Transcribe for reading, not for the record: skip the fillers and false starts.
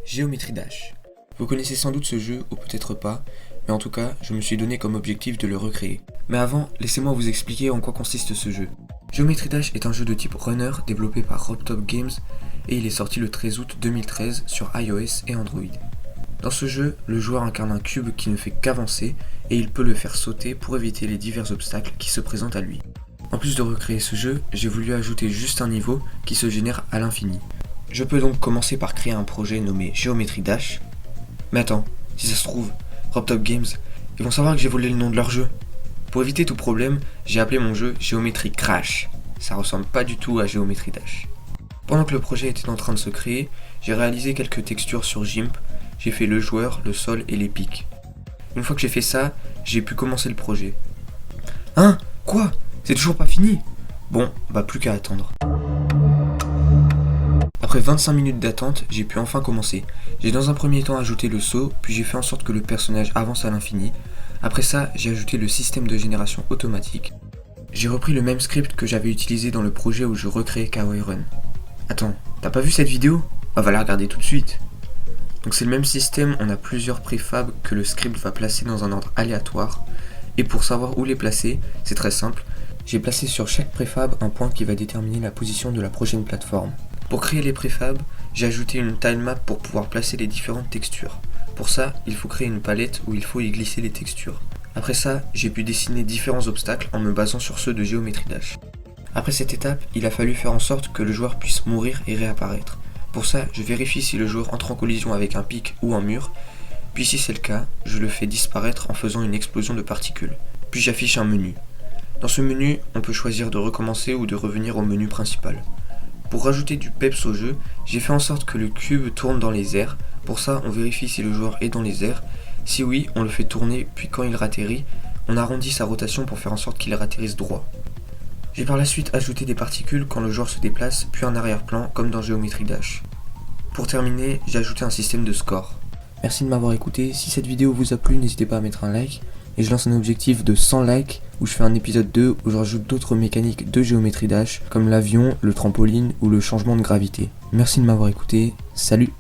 Geometry Dash. Vous connaissez sans doute ce jeu, ou peut-être pas, mais en tout cas, je me suis donné comme objectif de le recréer. Mais avant, laissez-moi vous expliquer en quoi consiste ce jeu. Geometry Dash est un jeu de type runner développé par Robtop Games et il est sorti le 13 août 2013 sur iOS et Android. Dans ce jeu, le joueur incarne un cube qui ne fait qu'avancer et il peut le faire sauter pour éviter les divers obstacles qui se présentent à lui. En plus de recréer ce jeu, j'ai voulu ajouter juste un niveau qui se génère à l'infini. Je peux donc commencer par créer un projet nommé Geometry Dash. Mais attends, si ça se trouve, Robtop Games, ils vont savoir que j'ai volé le nom de leur jeu. Pour éviter tout problème, j'ai appelé mon jeu Geometry Crash. Ça ressemble pas du tout à Geometry Dash. Pendant que le projet était en train de se créer, j'ai réalisé quelques textures sur GIMP. J'ai fait le joueur, le sol et les pics. Une fois que j'ai fait ça, j'ai pu commencer le projet. Hein? Quoi? C'est toujours pas fini? Bon, bah plus qu'à attendre. Après 25 minutes d'attente, j'ai pu enfin commencer. J'ai dans un premier temps ajouté le saut, puis j'ai fait en sorte que le personnage avance à l'infini. Après ça, j'ai ajouté le système de génération automatique. J'ai repris le même script que j'avais utilisé dans le projet où je recréais Kawaii Run. Attends, t'as pas vu cette vidéo? Bah va la regarder tout de suite. Donc c'est le même système, on a plusieurs préfabs que le script va placer dans un ordre aléatoire. Et pour savoir où les placer, c'est très simple. J'ai placé sur chaque préfab un point qui va déterminer la position de la prochaine plateforme. Pour créer les préfabs, j'ai ajouté une tilemap pour pouvoir placer les différentes textures. Pour ça, il faut créer une palette où il faut y glisser les textures. Après ça, j'ai pu dessiner différents obstacles en me basant sur ceux de Geometry Dash. Après cette étape, il a fallu faire en sorte que le joueur puisse mourir et réapparaître. Pour ça, je vérifie si le joueur entre en collision avec un pic ou un mur, puis si c'est le cas, je le fais disparaître en faisant une explosion de particules. Puis j'affiche un menu. Dans ce menu, on peut choisir de recommencer ou de revenir au menu principal. Pour rajouter du peps au jeu, j'ai fait en sorte que le cube tourne dans les airs. Pour ça, on vérifie si le joueur est dans les airs. Si oui, on le fait tourner, puis quand il ratterrit, on arrondit sa rotation pour faire en sorte qu'il ratterrisse droit. J'ai par la suite ajouté des particules quand le joueur se déplace, puis un arrière-plan, comme dans Geometry Dash. Pour terminer, j'ai ajouté un système de score. Merci de m'avoir écouté, si cette vidéo vous a plu, n'hésitez pas à mettre un like. Et je lance un objectif de 100 likes où je fais un épisode 2 où je rajoute d'autres mécaniques de Geometry Dash comme l'avion, le trampoline ou le changement de gravité. Merci de m'avoir écouté, salut!